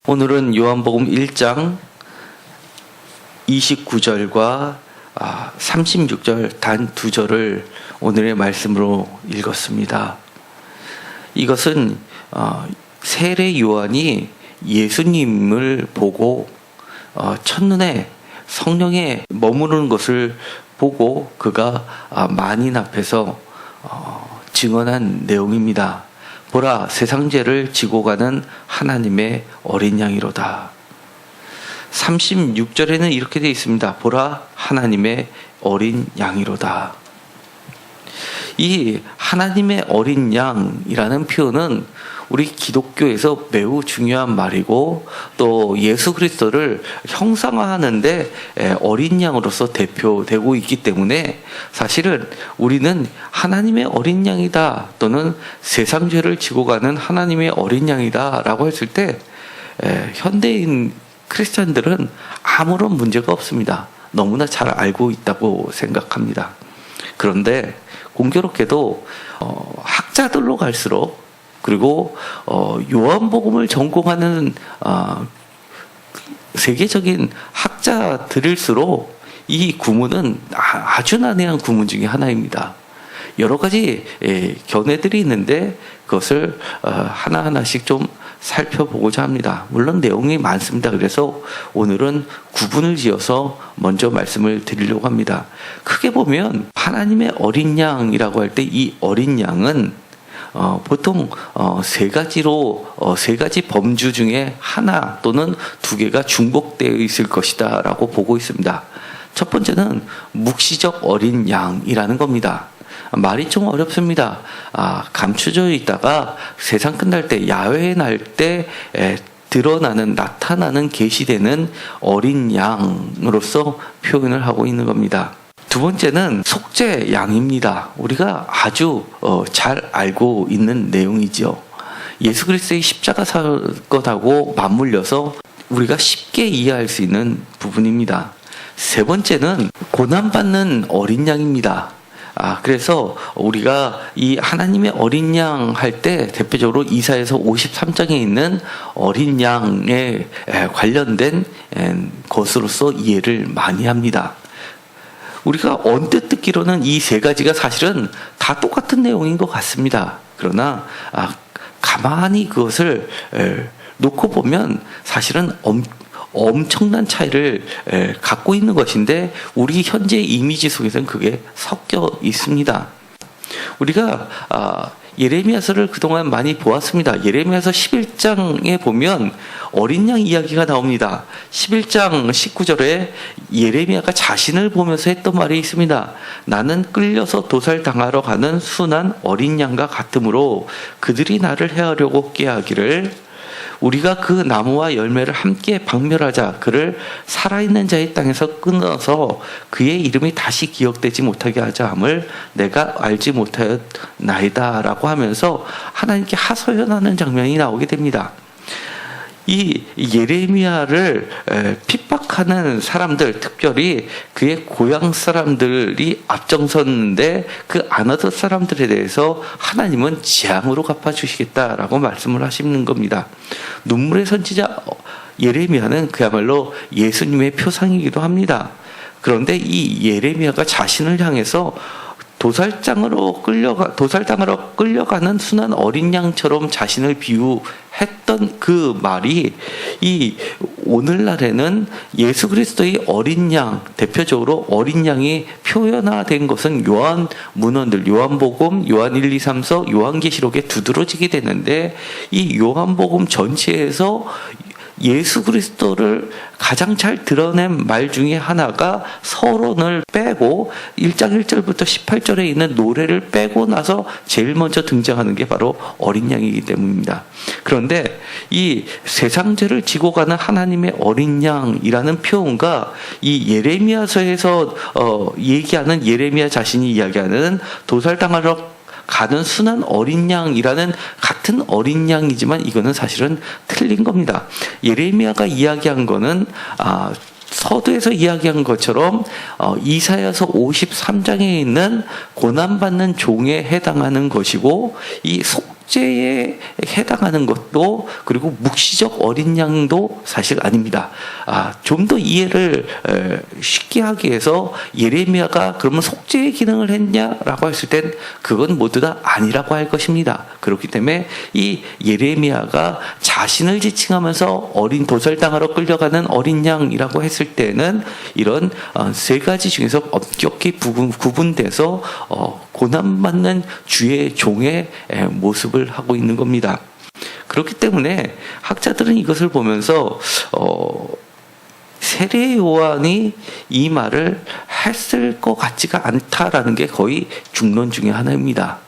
오늘은 요한복음 1장 29절과 36절 단 두 절을 오늘의 말씀으로 읽었습니다. 이것은 세례 요한이 예수님을 보고 첫눈에 성령에 머무르는 것을 보고 그가 만인 앞에서 증언한 내용입니다. 보라, 세상 죄를 지고 가는 하나님의 어린 양이로다. 36절에는 이렇게 되어 있습니다. 보라, 하나님의 어린 양이로다. 이 하나님의 어린 양이라는 표현은 우리 기독교에서 매우 중요한 말이고, 또 예수 그리스도를 형상화하는데 어린 양으로서 대표되고 있기 때문에 사실은 우리는 하나님의 어린 양이다, 또는 세상 죄를 지고 가는 하나님의 어린 양이다 라고 했을 때 현대인 크리스찬들은 아무런 문제가 없습니다. 너무나 잘 알고 있다고 생각합니다. 그런데 공교롭게도 학자들로 갈수록, 그리고 요한복음을 전공하는 세계적인 학자들일수록 이 구문은 아주 난해한 구문 중에 하나입니다. 여러 가지 견해들이 있는데 그것을 하나하나씩 좀 살펴보고자 합니다. 물론 내용이 많습니다. 그래서 오늘은 구분을 지어서 먼저 말씀을 드리려고 합니다. 크게 보면 하나님의 어린 양이라고 할 때 이 어린 양은 보통 세 가지 범주 중에 하나 또는 두 개가 중복되어 있을 것이다 라고 보고 있습니다. 첫 번째는 묵시적 어린 양이라는 겁니다. 말이 좀 어렵습니다. 감춰져 있다가 세상 끝날 때, 야외에 날 때 나타나는 계시되는 어린 양으로서 표현을 하고 있는 겁니다. 두 번째는 속죄 양입니다. 우리가 아주 잘 알고 있는 내용이죠. 예수 그리스도의 십자가 사건하고 맞물려서 우리가 쉽게 이해할 수 있는 부분입니다. 세 번째는 고난받는 어린 양입니다. 그래서 우리가 이 하나님의 어린 양 할 때 대표적으로 이사야서 53장에 있는 어린 양에 관련된 것으로서 이해를 많이 합니다. 우리가 언뜻 듣기로는 이 세 가지가 사실은 다 똑같은 내용인 것 같습니다. 그러나 가만히 그것을 놓고 보면 사실은 엄청난 차이를 갖고 있는 것인데, 우리 현재 이미지 속에서는 그게 섞여 있습니다. 우리가 예레미야서를 그동안 많이 보았습니다. 예레미야서 11장에 보면 어린 양 이야기가 나옵니다. 11장 19절에 예레미야가 자신을 보면서 했던 말이 있습니다. 나는 끌려서 도살당하러 가는 순한 어린 양과 같으므로 그들이 나를 해하려고 꾀하기를, 우리가 그 나무와 열매를 함께 박멸하자. 그를 살아있는 자의 땅에서 끊어서 그의 이름이 다시 기억되지 못하게 하자 함을 내가 알지 못하였나이다 라고 하면서 하나님께 하소연하는 장면이 나오게 됩니다. 이 예레미야를 핍박하는 사람들, 특별히 그의 고향 사람들이 앞장섰는데 그 아나덧 사람들에 대해서 하나님은 재앙으로 갚아주시겠다라고 말씀을 하시는 겁니다. 눈물의 선지자 예레미야는 그야말로 예수님의 표상이기도 합니다. 그런데 이 예레미야가 자신을 향해서 도살당하러 끌려가는 순한 어린 양처럼 자신을 비유했던 그 말이 이 오늘날에는 예수 그리스도의 어린 양, 대표적으로 어린 양이 표현화된 것은 요한 문헌들, 요한복음, 요한 1, 2, 3서, 요한계시록에 두드러지게 되는데, 이 요한복음 전체에서 예수 그리스도를 가장 잘 드러낸 말 중에 하나가 서론을 빼고 1장 1절부터 18절에 있는 노래를 빼고 나서 제일 먼저 등장하는 게 바로 어린 양이기 때문입니다. 그런데 이 세상 죄를 지고 가는 하나님의 어린 양이라는 표현과 이 예레미야서에서 얘기하는, 예레미야 자신이 이야기하는 도살당하러 가는 순한 어린 양이라는 같은 어린 양이지만 이거는 사실은 틀린 겁니다. 예레미야가 이야기한 거는 서두에서 이야기한 것처럼 이사야서 53장에 있는 고난받는 종에 해당하는 것이고, 이 속죄에 해당하는 것도, 그리고 묵시적 어린 양도 사실 아닙니다. 좀 더 이해를 쉽게 하기 위해서 예레미야가 그러면 속죄의 기능을 했냐라고 했을 땐 그건 모두 다 아니라고 할 것입니다. 그렇기 때문에 이 예레미야가 자신을 지칭하면서 어린 도살당하러 끌려가는 어린 양이라고 했을 때는 이런 세 가지 중에서 엄격히 구분돼서 고난받는 주의 종의 모습을 하고 있는 겁니다. 그렇기 때문에 학자들은 이것을 보면서 세례 요한이 이 말을 했을 것 같지가 않다라는 게 거의 중론 중에 하나입니다.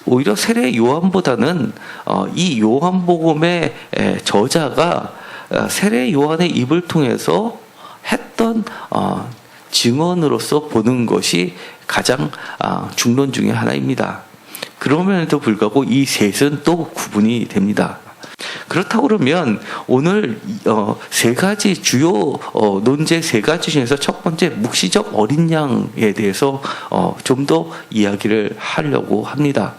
오히려 세례 요한보다는 이 요한복음의 저자가 세례 요한의 입을 통해서 했던 증언으로서 보는 것이 가장 중론 중에 하나입니다. 그럼에도 불구하고 이 셋은 또 구분이 됩니다. 그렇다고 그러면 오늘 세 가지 주요 논제 세 가지 중에서 첫 번째 묵시적 어린 양에 대해서 좀 더 이야기를 하려고 합니다.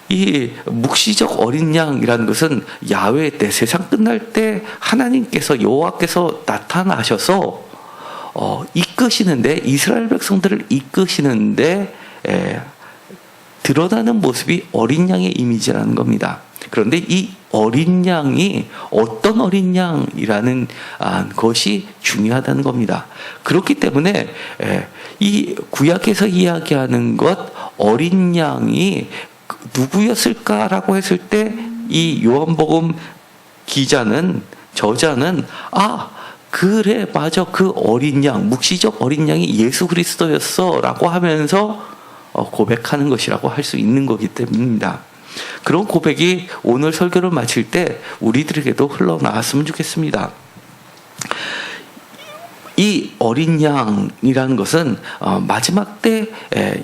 이 묵시적 어린 양이라는 것은 야훼 때, 세상 끝날 때 하나님께서, 여호와께서 나타나셔서 이끄시는데, 이스라엘 백성들을 이끄시는데 드러나는 모습이 어린 양의 이미지라는 겁니다. 그런데 이 어린 양이 어떤 어린 양이라는 것이 중요하다는 겁니다. 그렇기 때문에 이 구약에서 이야기하는 것, 어린 양이 누구였을까라고 했을 때 이 요한복음 저자는 그래 맞아, 그 어린 양, 묵시적 어린 양이 예수 그리스도였어 라고 하면서 고백하는 것이라고 할 수 있는 거기 때문입니다. 그런 고백이 오늘 설교를 마칠 때 우리들에게도 흘러나왔으면 좋겠습니다. 이 어린 양이라는 것은 마지막 때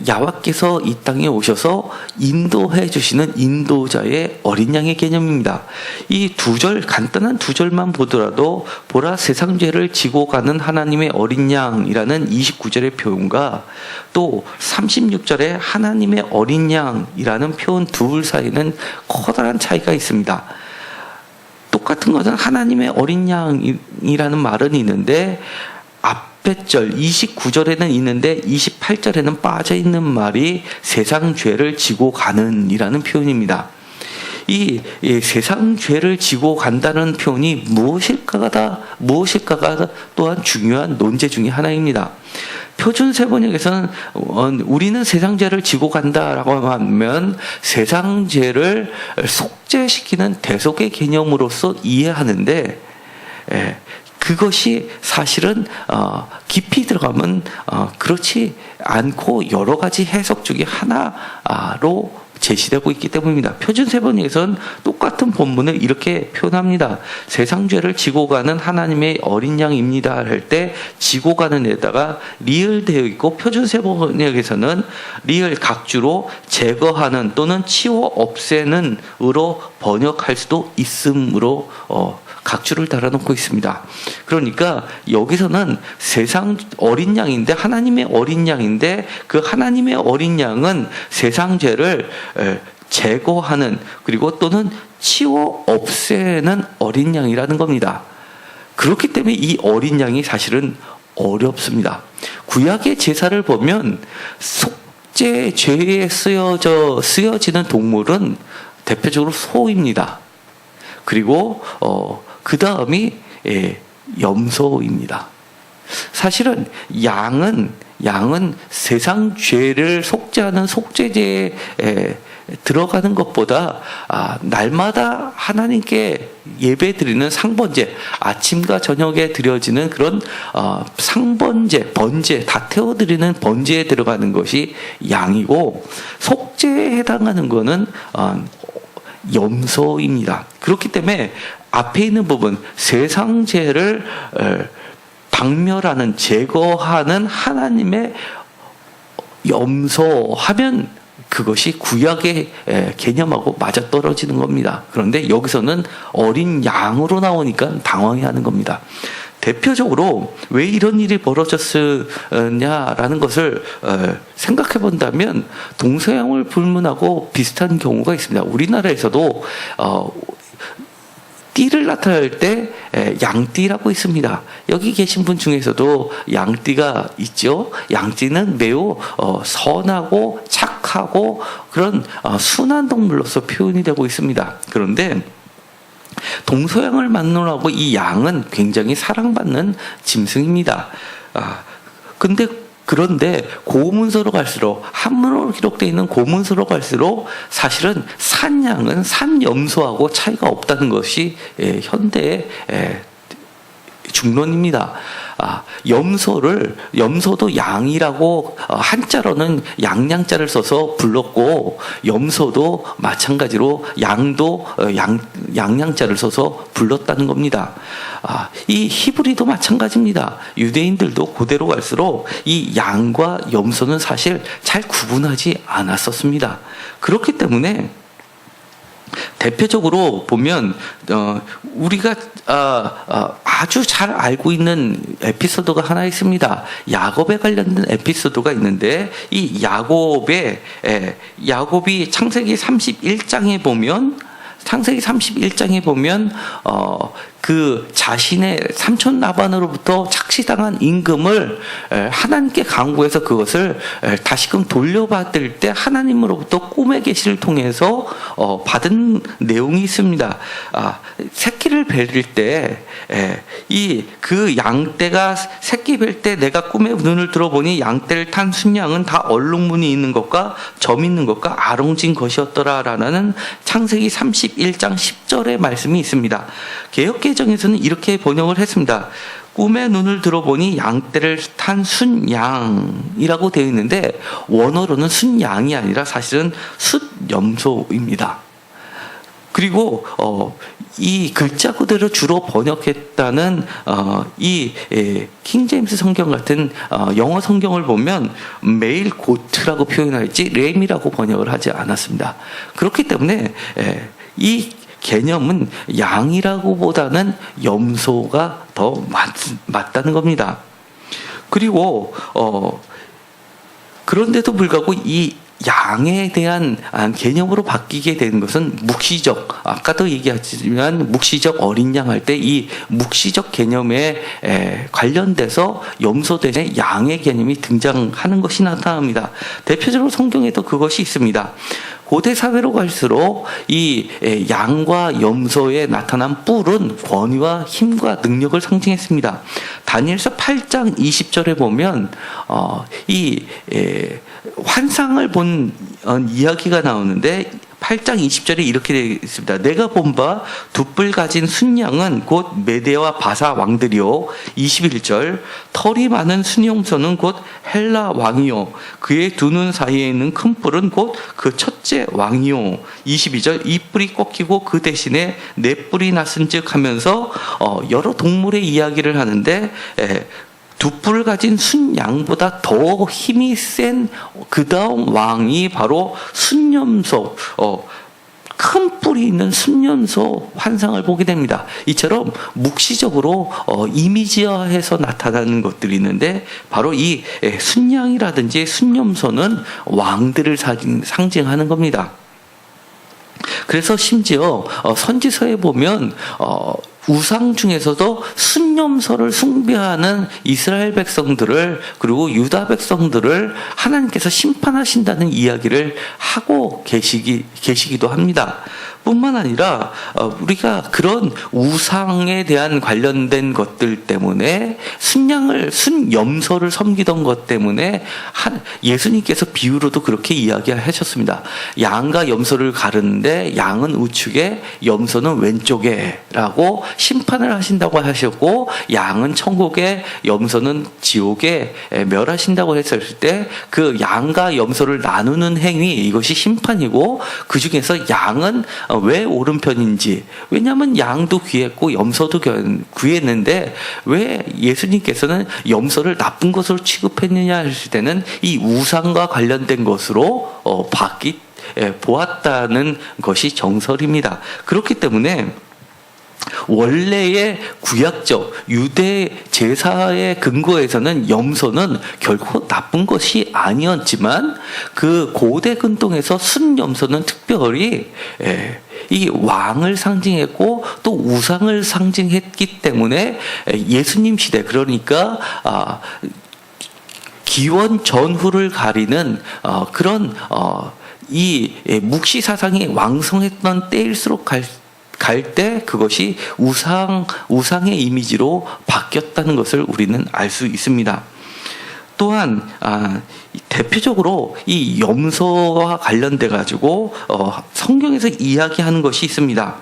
야훼께서 이 땅에 오셔서 인도해 주시는 인도자의 어린 양의 개념입니다. 이 간단한 두 절만 보더라도 보라 세상 죄를 지고 가는 하나님의 어린 양이라는 29절의 표현과 또 36절에 하나님의 어린 양이라는 표현 둘 사이는 커다란 차이가 있습니다. 똑같은 것은 하나님의 어린 양이라는 말은 있는데 앞에 절 29절에는 있는데 28절에는 빠져있는 말이 세상 죄를 지고 가는 이라는 표현입니다. 이 세상 죄를 지고 간다는 표현이 무엇일까가 또한 중요한 논제 중에 하나입니다. 표준 세번역에서는 우리는 세상 죄를 지고 간다라고 하면 세상 죄를 속죄시키는 대속의 개념으로서 이해하는데 그것이 사실은 깊이 들어가면 그렇지 않고 여러 가지 해석 중에 하나로 제시되고 있기 때문입니다. 표준 세번역에서는 똑같은 본문을 이렇게 표현합니다. 세상 죄를 지고 가는 하나님의 어린 양입니다 할 때 지고 가는 데다가 리을 되어 있고, 표준 세번역에서는 리을 각주로 제거하는 또는 치워 없애는 으로 번역할 수도 있음으로 각주를 달아놓고 있습니다. 그러니까 여기서는 세상 어린 양인데, 하나님의 어린 양인데, 그 하나님의 어린 양은 세상 죄를 제거하는, 그리고 또는 치워 없애는 어린 양이라는 겁니다. 그렇기 때문에 이 어린 양이 사실은 어렵습니다. 구약의 제사를 보면 속죄 죄에 쓰여지는 동물은 대표적으로 소입니다. 그리고 그 다음이 염소입니다. 사실은 양은 세상 죄를 속죄하는 속죄제에 들어가는 것보다 날마다 하나님께 예배드리는 상번제, 아침과 저녁에 드려지는 그런 상번제, 번제, 다 태워드리는 번제에 들어가는 것이 양이고, 속죄에 해당하는 것은 염소입니다. 그렇기 때문에 앞에 있는 부분, 세상 죄를 박멸하는, 제거하는 하나님의 염소 하면 그것이 구약의 개념하고 맞아떨어지는 겁니다. 그런데 여기서는 어린 양으로 나오니까 당황해하는 겁니다. 대표적으로 왜 이런 일이 벌어졌느냐라는 것을 생각해 본다면 동서양을 불문하고 비슷한 경우가 있습니다. 우리나라에서도 띠를 나타낼 때 양띠라고 있습니다. 여기 계신 분 중에서도 양띠가 있죠. 양띠는 매우 선하고 착하고 그런 순한 동물로서 표현이 되고 있습니다. 그런데 동서양을 막론하고 이 양은 굉장히 사랑받는 짐승입니다. 그런데 고문서로 갈수록, 한문으로 기록되어 있는 고문서로 갈수록 사실은 산양은 산염소하고 차이가 없다는 것이 현대의 중론입니다. 염소도 양이라고 한자로는 양양자를 써서 불렀고, 염소도 마찬가지로 양도 양양자를 써서 불렀다는 겁니다. 이 히브리도 마찬가지입니다. 유대인들도 고대로 갈수록 이 양과 염소는 사실 잘 구분하지 않았었습니다. 그렇기 때문에 대표적으로 보면 우리가 아주 잘 알고 있는 에피소드가 하나 있습니다. 야곱에 관련된 에피소드가 있는데, 이 야곱이 창세기 31장에 보면 그 자신의 삼촌 라반으로부터 착취당한 임금을 하나님께 간구해서 그것을 다시금 돌려받을 때 하나님으로부터 꿈의 계시를 통해서 받은 내용이 있습니다. 새끼를 뵐 때 그 양떼가 새끼 뵐 때 내가 꿈에 눈을 들어보니 양떼를 탄 순양은 다 얼룩무늬 있는 것과 점 있는 것과 아롱진 것이었더라라는 창세기 31장 10절의 말씀이 있습니다. 개역개정에서는 이렇게 번역을 했습니다. 꿈에 눈을 들어보니 양떼를 탄 순양이라고 되어 있는데, 원어로는 순양이 아니라 사실은 숫염소입니다. 그리고 이 글자 그대로 주로 번역했다는 이 킹제임스 성경 같은 영어 성경을 보면 메일 고트라고 표현할지 램이라고 번역을 하지 않았습니다. 그렇기 때문에 이 개념은 양이라고 보다는 염소가 더 맞다는 겁니다. 그리고 그런데도 불구하고 이 양에 대한 개념으로 바뀌게 되는 것은 묵시적, 아까도 얘기했지만 묵시적 어린 양 할 때 이 묵시적 개념에 관련돼서 염소 대신에 양의 개념이 등장하는 것이 나타납니다. 대표적으로 성경에도 그것이 있습니다. 고대 사회로 갈수록 이 양과 염소에 나타난 뿔은 권위와 힘과 능력을 상징했습니다. 다니엘서 8장 20절에 보면 이 환상을 본 이야기가 나오는데, 8장 20절에 이렇게 되어 있습니다. 내가 본 바 두 뿔 가진 순양은 곧 메데와 바사 왕들이요. 21절 털이 많은 순염소는 곧 헬라 왕이요. 그의 두 눈 사이에 있는 큰 뿔은 곧 그 첫째 왕이요. 22절 이 뿔이 꺾이고 그 대신에 네 뿔이 났은즉 하면서 여러 동물의 이야기를 하는데, 두 뿔을 가진 순양보다 더 힘이 센 그 다음 왕이 바로 순염소, 큰 뿔이 있는 순염소 환상을 보게 됩니다. 이처럼 묵시적으로 이미지화해서 나타나는 것들이 있는데, 바로 이 순양이라든지 순염소는 왕들을 상징하는 겁니다. 그래서 심지어 선지서에 보면 우상 중에서도 순염소를 숭배하는 이스라엘 백성들을, 그리고 유다 백성들을 하나님께서 심판하신다는 이야기를 하고 계시기도 합니다. 뿐만 아니라 우리가 그런 우상에 대한 관련된 것들 때문에 순염소를 섬기던 것 때문에 예수님께서 비유로도 그렇게 이야기하셨습니다. 양과 염소를 가르는데 양은 우측에 염소는 왼쪽에 라고 심판을 하신다고 하셨고, 양은 천국에 염소는 지옥에 멸하신다고 했을 때 그 양과 염소를 나누는 행위, 이것이 심판이고, 그 중에서 양은 왜 오른편인지, 왜냐하면 양도 귀했고 염소도 귀했는데 왜 예수님께서는 염소를 나쁜 것으로 취급했느냐 했을 때는 이 우상과 관련된 것으로 보았다는 것이 정설입니다. 그렇기 때문에 원래의 구약적 유대 제사의 근거에서는 염소는 결코 나쁜 것이 아니었지만 그 고대 근동에서 순염소는 특별히 이 왕을 상징했고 또 우상을 상징했기 때문에 예수님 시대, 그러니까 기원 전후를 가리는 그런 이 묵시 사상이 왕성했던 때일수록 갈 때 그것이 우상의 이미지로 바뀌었다는 것을 우리는 알 수 있습니다. 또한 대표적으로 이 염소와 관련돼 가지고 성경에서 이야기하는 것이 있습니다.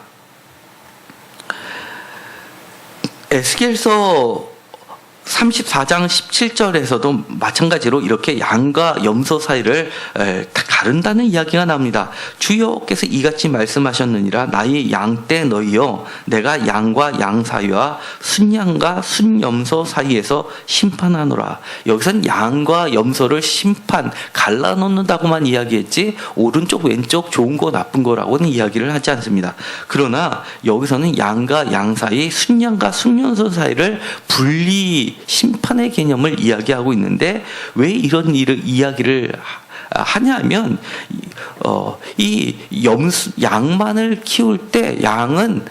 에스겔서 34장 17절에서도 마찬가지로 이렇게 양과 염소 사이를 가른다는 이야기가 나옵니다. 주여께서 이같이 말씀하셨느니라. 나의 양떼 너희여, 내가 양과 양 사이와 순양과 순염소 사이에서 심판하노라. 여기서는 양과 염소를 갈라놓는다고만 이야기했지 오른쪽 왼쪽 좋은 거 나쁜 거라고는 이야기를 하지 않습니다. 그러나 여기서는 양과 양 사이, 순양과 순염소 사이를 심판의 개념을 이야기하고 있는데 왜 이런 이야기를 하냐면 이 양만을 키울 때 양은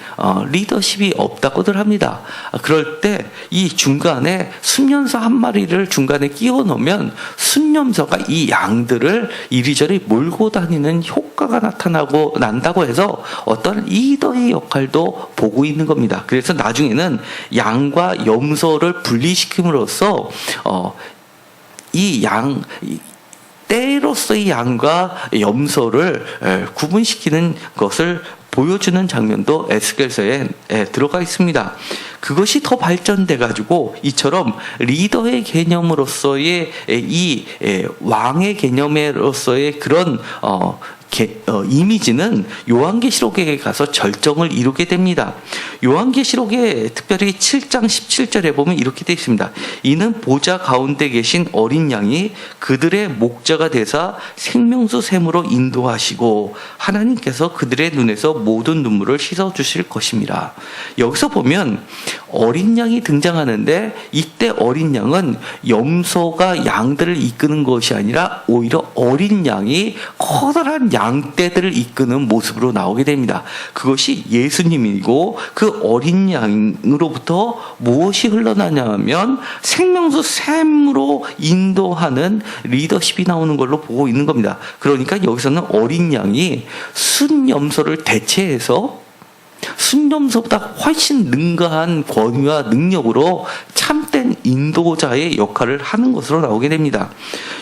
리더십이 없다고들 합니다. 그럴 때 이 중간에 순염소 한 마리를 중간에 끼워 놓으면 순염소가 이 양들을 이리저리 몰고 다니는 효과가 난다고 해서 어떤 리더의 역할도 보고 있는 겁니다. 그래서 나중에는 양과 염소를 분리시킴으로써 때로서의 양과 염소를 구분시키는 것을 보여주는 장면도 에스겔서에 들어가 있습니다. 그것이 더 발전돼 가지고 이처럼 리더의 개념으로서의 이 왕의 개념으로서의 그런 이미지는 요한계시록에 가서 절정을 이루게 됩니다. 요한계시록에 특별히 7장 17절에 보면 이렇게 되어 있습니다. 이는 보좌 가운데 계신 어린 양이 그들의 목자가 되사 생명수 샘으로 인도하시고 하나님께서 그들의 눈에서 모든 눈물을 씻어주실 것입니다. 여기서 보면 어린 양이 등장하는데 이때 어린 양은 염소가 양들을 이끄는 것이 아니라 오히려 어린 양이 커다란 양떼들을 이끄는 모습으로 나오게 됩니다. 그것이 예수님이고 그 어린 양으로부터 무엇이 흘러나냐면 생명수 샘으로 인도하는 리더십이 나오는 걸로 보고 있는 겁니다. 그러니까 여기서는 어린 양이 순염소를 대체해서 순염소보다 훨씬 능가한 권위와 능력으로 참된 인도자의 역할을 하는 것으로 나오게 됩니다.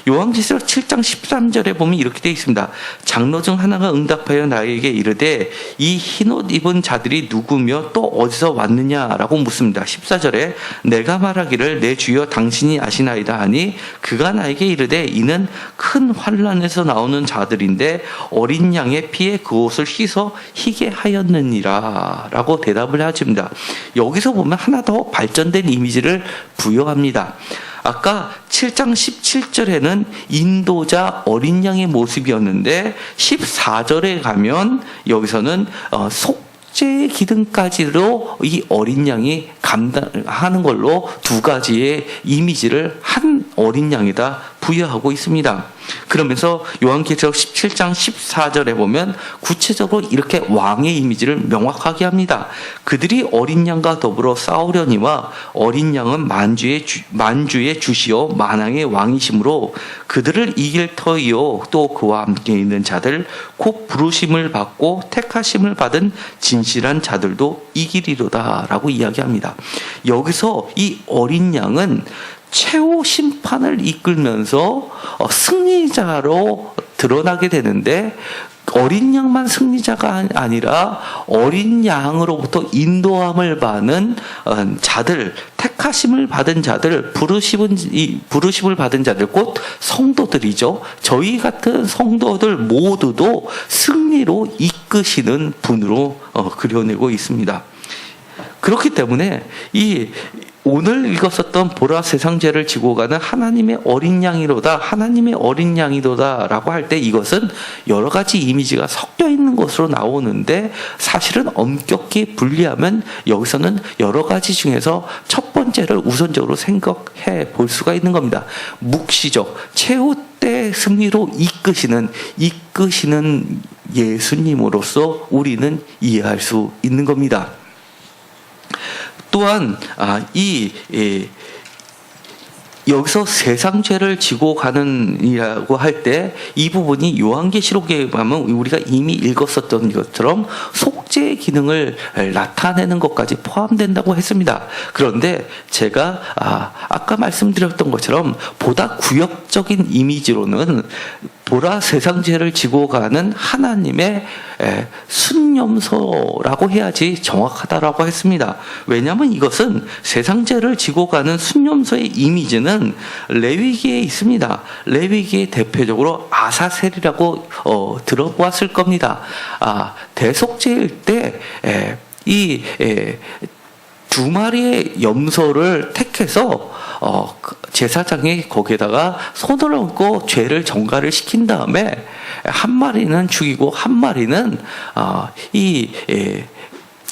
요한계시록 7장 13절에 보면 이렇게 되어 있습니다. 장로 중 하나가 응답하여 나에게 이르되 이 흰옷 입은 자들이 누구며 또 어디서 왔느냐라고 묻습니다. 14절에 내가 말하기를 내 주여 당신이 아시나이다 하니 그가 나에게 이르되 이는 큰 환난에서 나오는 자들인데 어린 양의 피에 그 옷을 씻어 희게 하였느니라 라고 대답을 하십니다. 여기서 보면 하나 더 발전된 이미지를 부여합니다. 아까 7장 17절에는 인도자 어린 양의 모습이었는데 14절에 가면 여기서는 속죄의 기능까지로 이 어린 양이 감당하는 걸로 두 가지의 이미지를 한 어린 양에다 부여하고 있습니다. 그러면서 요한계시록 17장 14절에 보면 구체적으로 이렇게 왕의 이미지를 명확하게 합니다. 그들이 어린 양과 더불어 싸우려니와 어린 양은 만주의 주시요 만왕의 왕이시므로 그들을 이길 터이요 또 그와 함께 있는 자들 곧 부르심을 받고 택하심을 받은 진실한 자들도 이기리로다 라고 이야기합니다. 여기서 이 어린 양은 최후 심판을 이끌면서 승리자로 드러나게 되는데 어린 양만 승리자가 아니라 어린 양으로부터 인도함을 받는 자들, 택하심을 받은 자들, 부르심을 받은 자들, 곧 성도들이죠. 저희 같은 성도들 모두도 승리로 이끄시는 분으로 그려내고 있습니다. 그렇기 때문에 이 오늘 읽었었던 보라 세상죄를 지고 가는 하나님의 어린 양이로다, 하나님의 어린 양이로다 라고 할 때 이것은 여러 가지 이미지가 섞여 있는 것으로 나오는데, 사실은 엄격히 분리하면 여기서는 여러 가지 중에서 첫 번째를 우선적으로 생각해 볼 수가 있는 겁니다. 묵시적, 최후 때 승리로 이끄시는 예수님으로서 우리는 이해할 수 있는 겁니다. 또한 여기서 세상 죄를 지고 가는이라고 할 때 이 부분이 요한계시록에 보면 우리가 이미 읽었었던 것처럼 속죄의 기능을 나타내는 것까지 포함된다고 했습니다. 그런데 제가 아까 말씀드렸던 것처럼 보다 구역적인 이미지로는 보라 세상 죄를 지고 가는 하나님의 순념소라고 해야지 정확하다라고 했습니다. 왜냐하면 이것은 세상 죄를 지고 가는 순념소의 이미지는 레위기에 있습니다. 레위기에 대표적으로 아사셀이라고 들어보았을 겁니다. 대속죄일 때 이 두 마리의 염소를 택해서 제사장이 거기에다가 손을 얹고 죄를 전가를 시킨 다음에 한 마리는 죽이고 한 마리는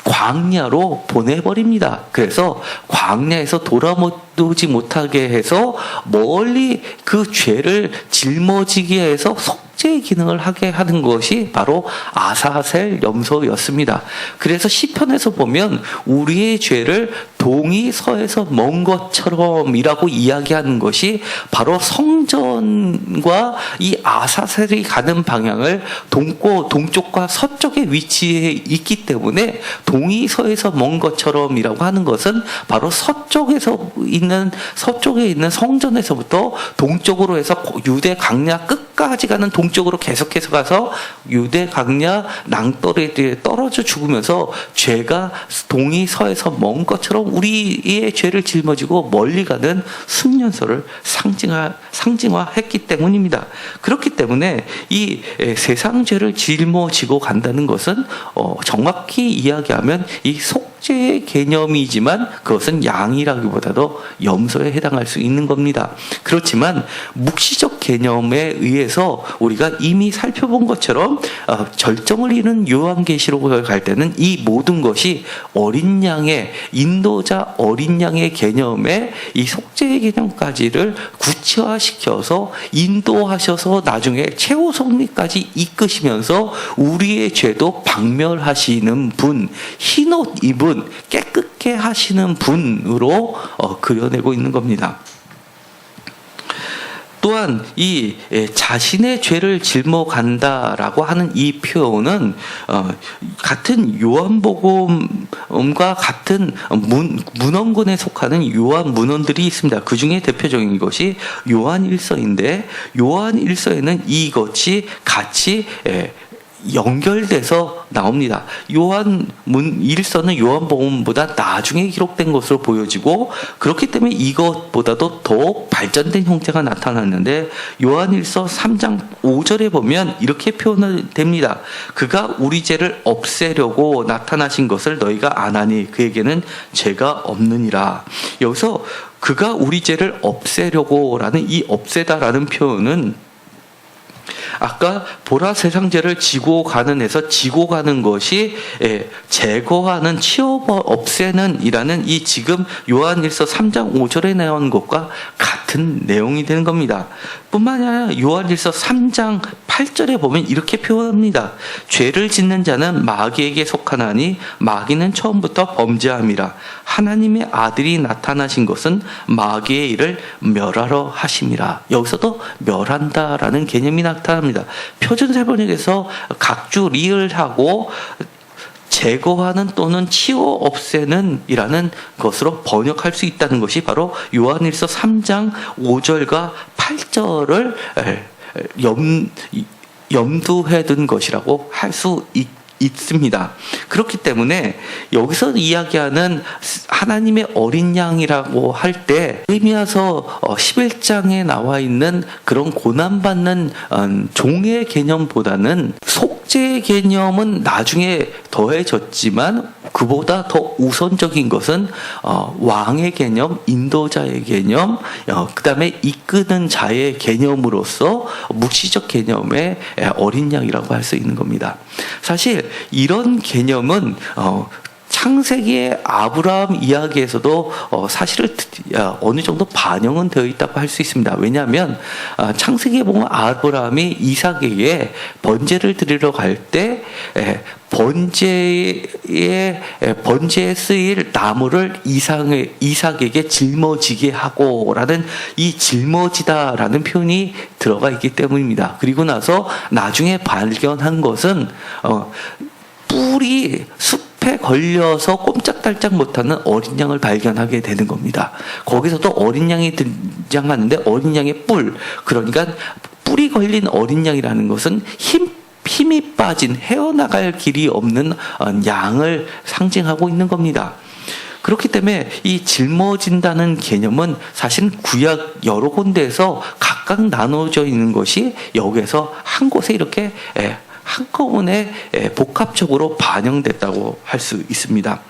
광야로 보내버립니다. 그래서 광야에서 돌아오지 못하게 해서 멀리 그 죄를 짊어지게 해서 속죄의 기능을 하게 하는 것이 바로 아사셀 염소였습니다. 그래서 시편에서 보면 우리의 죄를 동이 서에서 먼 것처럼이라고 이야기하는 것이 바로 성전과 이 아사셀이 가는 방향을 동쪽과 서쪽에 위치해 있기 때문에 동이 서에서 먼 것처럼이라고 하는 것은 바로 서쪽에 있는 성전에서부터 동쪽으로 해서 유대 강야 끝까지 가는 동쪽으로 계속해서 가서 유대 강야 낭떠러지에 떨어져 죽으면서 죄가 동이 서에서 먼 것처럼 우리의 죄를 짊어지고 멀리 가는 순년소를 상징화했기 때문입니다. 그렇기 때문에 이 세상 죄를 짊어지고 간다는 것은 정확히 이야기하면 이 속죄의 개념이지만 그것은 양이라기보다도 염소에 해당할 수 있는 겁니다. 그렇지만 묵시적 개념에 의해서 우리가 이미 살펴본 것처럼 절정을 이룬 요한계시록을 갈 때는 이 모든 것이 어린 양의 인도자 어린 양의 개념에 이 속죄의 개념까지를 구체화시켜서 인도하셔서 나중에 최후 승리까지 이끄시면서 우리의 죄도 박멸하시는 분, 흰옷 입은 깨끗게 하시는 분으로 그려내고 있는 겁니다. 또한 이 자신의 죄를 짊어간다라고 하는 이 표현은 같은 요한복음과 같은 문헌군에 속하는 요한 문헌들이 있습니다. 그 중에 대표적인 것이 요한일서인데 요한일서에는 이것이 같이 연결돼서 나옵니다. 요한일서는 요한복음보다 나중에 기록된 것으로 보여지고 그렇기 때문에 이것보다도 더 발전된 형태가 나타났는데 요한일서 3장 5절에 보면 이렇게 표현됩니다. 그가 우리 죄를 없애려고 나타나신 것을 너희가 아나니 그에게는 죄가 없느니라. 여기서 그가 우리 죄를 없애려고 라는 이 없애다라는 표현은 아까 보라 세상죄를 지고 가는 에서 지고 가는 것이 제거하는 없애는 이라는 이 지금 요한일서 3장 5절에 나온 것과 같은 내용이 되는 겁니다. 뿐만 아니라 요한일서 3장 8절에 보면 이렇게 표현합니다. 죄를 짓는 자는 마귀에게 속하나니 마귀는 처음부터 범죄함이라. 하나님의 아들이 나타나신 것은 마귀의 일을 멸하러 하심이라. 여기서도 멸한다라는 개념이 나타납니다. 표준세번역에서 각주 리을하고 제거하는 또는 치워 없애는 이라는 것으로 번역할 수 있다는 것이 바로 요한일서 3장 5절과 8절을 염두해 둔 것이라고 할 수 있습니다. 그렇기 때문에 여기서 이야기하는 하나님의 어린 양이라고 할 때 에레미야서 11장에 나와 있는 그런 고난받는 종의 개념보다는 속죄의 개념은 나중에 더해졌지만 그보다 더 우선적인 것은 왕의 개념, 인도자의 개념, 그다음에 이끄는 자의 개념으로서 묵시적 개념의 어린 양이라고 할 수 있는 겁니다. 사실 이런 개념은 창세기의 아브라함 이야기에서도 사실을 어느 정도 반영은 되어 있다고 할 수 있습니다. 왜냐하면 창세기에 보면 아브라함이 이삭에게 번제를 드리러 갈 때 번제에 쓰일 나무를 이삭에게 짊어지게 하고라는 이 짊어지다라는 표현이 들어가 있기 때문입니다. 그리고 나서 나중에 발견한 것은 뿔이 숲에 걸려서 꼼짝달짝 못하는 어린 양을 발견하게 되는 겁니다. 거기서도 어린 양이 등장하는데 어린 양의 뿔, 그러니까 뿔이 걸린 어린 양이라는 것은 힘이 빠진 헤어나갈 길이 없는 양을 상징하고 있는 겁니다. 그렇기 때문에 이 짊어진다는 개념은 사실 구약 여러 군데에서 각각 나눠져 있는 것이 여기에서 한 곳에 이렇게 한꺼번에 복합적으로 반영됐다고 할 수 있습니다.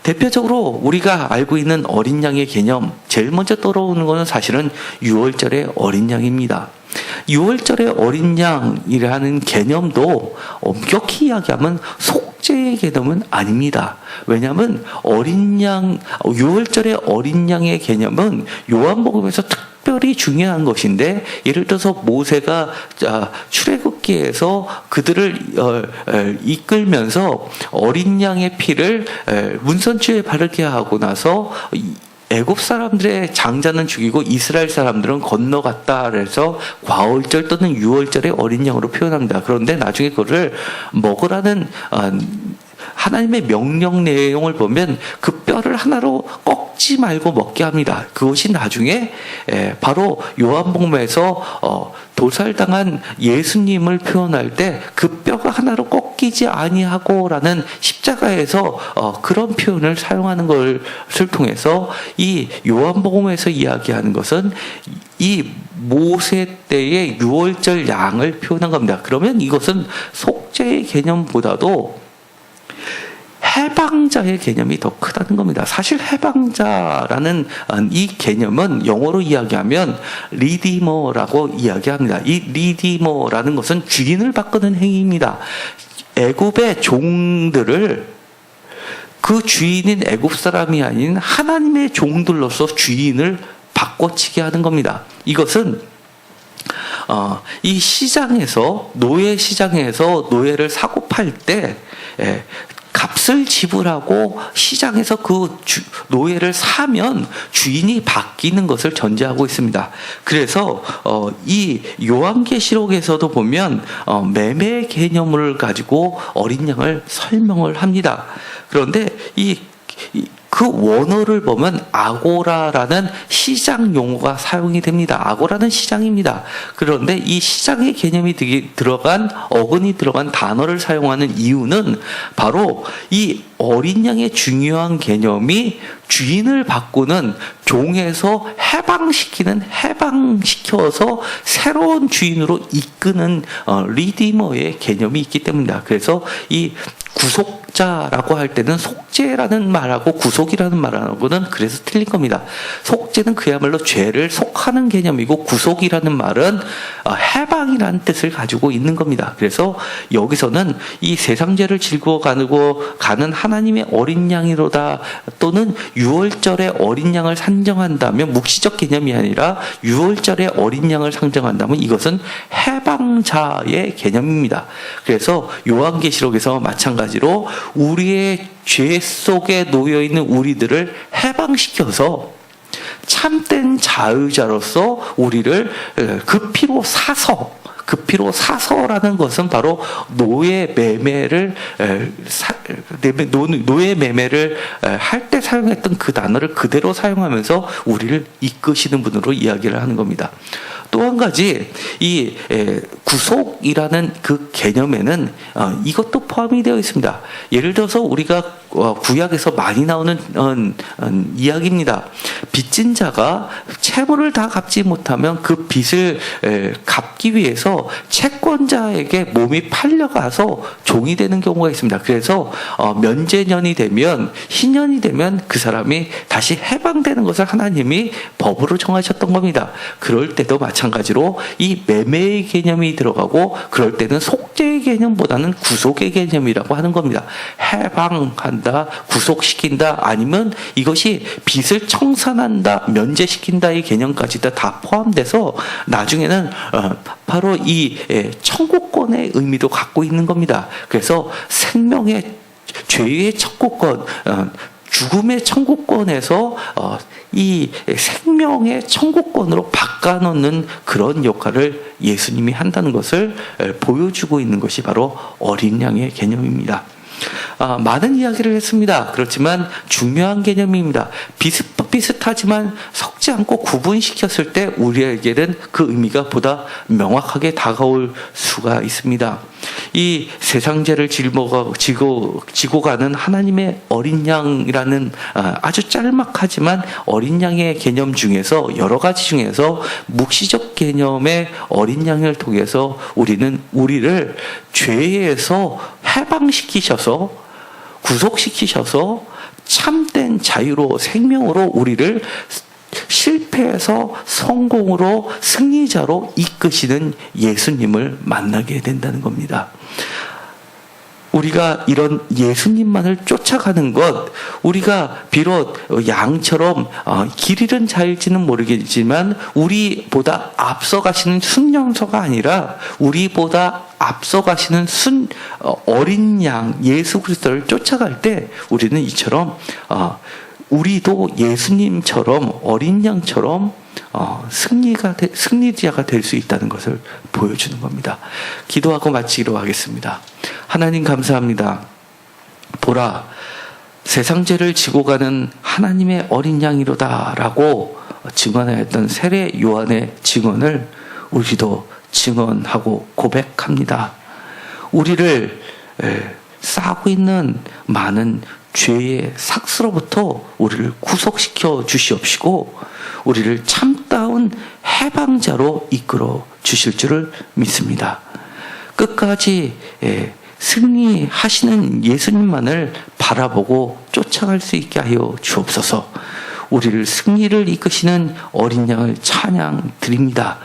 대표적으로 우리가 알고 있는 어린 양의 개념, 제일 먼저 떠오르는 것은 사실은 유월절의 어린 양입니다. 유월절의 어린 양이라는 개념도 엄격히 이야기하면 속죄의 개념은 아닙니다. 왜냐하면 유월절의 어린 양의 개념은 요한복음에서 특별히 중요한 것인데, 예를 들어서 모세가 출애굽기에서 그들을 이끌면서 어린 양의 피를 문선추에 바르게 하고 나서 애굽 사람들의 장자는 죽이고 이스라엘 사람들은 건너갔다. 그래서 과월절 또는 유월절의 어린 양으로 표현합니다. 그런데 나중에 그거를 먹으라는 하나님의 명령 내용을 보면 그 뼈를 하나로 꺾지 말고 먹게 합니다. 그것이 나중에 바로 요한복음에서 도살당한 예수님을 표현할 때 그 뼈가 하나로 꺾이지 아니하고라는 십자가에서 그런 표현을 사용하는 것을 통해서 이 요한복음에서 이야기하는 것은 이 모세 때의 유월절 양을 표현한 겁니다. 그러면 이것은 속죄의 개념보다도 해방자의 개념이 더 크다는 겁니다. 사실 해방자라는 이 개념은 영어로 이야기하면 리디머라고 이야기합니다. 이 리디머라는 것은 주인을 바꾸는 행위입니다. 애굽의 종들을 그 주인인 애굽 사람이 아닌 하나님의 종들로서 주인을 바꿔치게 하는 겁니다. 이것은 이 시장에서 노예 시장에서 노예를 사고 팔 때 값을 지불하고 시장에서 그 노예를 사면 주인이 바뀌는 것을 전제하고 있습니다. 그래서 이 요한계시록에서도 보면 매매 개념을 가지고 어린 양을 설명을 합니다. 그런데 그 원어를 보면 아고라라는 시장 용어가 사용이 됩니다. 아고라는 시장입니다. 그런데 이 시장의 개념이 어근이 들어간 단어를 사용하는 이유는 바로 이 어린 양의 중요한 개념이 주인을 바꾸는, 종에서 해방시켜서 새로운 주인으로 이끄는 리디머의 개념이 있기 때문이다. 그래서 이 구속자라고 할 때는 속죄라는 말하고 구속이라는 말하고는 그래서 틀린 겁니다. 속죄는 그야말로 죄를 속하는 개념이고, 구속이라는 말은 해방이라는 뜻을 가지고 있는 겁니다. 그래서 여기서는 이 세상 죄를 짊어 가는 하나님의 어린 양이로다, 또는 유월절의 어린 양을 산정한다면, 묵시적 개념이 아니라 유월절의 어린 양을 상정한다면 이것은 해방자의 개념입니다. 그래서 요한계시록에서 마찬가지로 우리의 죄 속에 놓여 있는 우리들을 해방시켜서 참된 자유자로서 우리를 그 피로 사서라는 것은 바로 노예 매매를 할 때 사용했던 그 단어를 그대로 사용하면서 우리를 이끄시는 분으로 이야기를 하는 겁니다. 또 한 가지 이 구속이라는 그 개념에는 이것도 포함이 되어 있습니다. 예를 들어서 우리가 구약에서 많이 나오는 이야기입니다. 빚진 자가 채무를 다 갚지 못하면 그 빚을 갚기 위해서 채권자에게 몸이 팔려가서 종이 되는 경우가 있습니다. 그래서 면제년이 되면 희년이 되면 그 사람이 다시 해방되는 것을 하나님이 법으로 정하셨던 겁니다. 그럴 때도 마찬가지로 이 매매의 개념이 들어가고, 그럴 때는 속죄의 개념보다는 구속의 개념이라고 하는 겁니다. 해방한다, 구속시킨다, 아니면 이것이 빚을 청산한다, 면제시킨다의 개념까지 다 포함돼서 나중에는 바로 이 청구권의 의미도 갖고 있는 겁니다. 그래서 생명의 죄의 청구권, 죽음의 청구권에서 이 생명의 청구권으로 바꿔놓는 그런 역할을 예수님이 한다는 것을 보여주고 있는 것이 바로 어린 양의 개념입니다. 많은 이야기를 했습니다. 그렇지만 중요한 개념입니다. 비슷하지만 섞지 않고 구분시켰을 때 우리에게는 그 의미가 보다 명확하게 다가올 수가 있습니다. 이 세상죄를 지고 가는 하나님의 어린 양이라는 아주 짤막하지만 어린 양의 개념 중에서, 여러 가지 중에서 묵시적 개념의 어린 양을 통해서 우리를 죄에서 해방시키셔서, 구속시키셔서 참된 자유로, 생명으로 우리를 실패에서 성공으로, 승리자로 이끄시는 예수님을 만나게 된다는 겁니다. 우리가 이런 예수님만을 쫓아가는 것, 우리가 비록 양처럼 길 잃은 자일지는 모르겠지만 우리보다 앞서가시는 순령서가 아니라 우리보다 앞서가시는 어린 양 예수 그리스도를 쫓아갈 때 우리는 이처럼 우리도 예수님처럼 어린 양처럼 승리자가 될 수 있다는 것을 보여주는 겁니다. 기도하고 마치기로 하겠습니다. 하나님 감사합니다. 보라, 세상 죄를 지고 가는 하나님의 어린 양이로다라고 증언하였던 세례 요한의 증언을 우리도 증언하고 고백합니다. 우리를 쌓고 있는 많은 죄의 삭스로부터 우리를 구속시켜 주시옵시고 우리를 참다운 해방자로 이끌어 주실 줄을 믿습니다. 끝까지 승리하시는 예수님만을 바라보고 쫓아갈 수 있게 하여 주옵소서. 우리를 승리를 이끄시는 어린 양을 찬양 드립니다.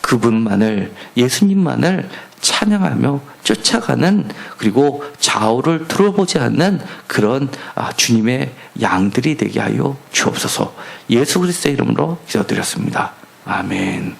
그분만을, 예수님만을 찬양하며 쫓아가는, 그리고 좌우를 들어보지 않는 그런 주님의 양들이 되게 하여 주옵소서. 예수 그리스도의 이름으로 기도드렸습니다. 아멘.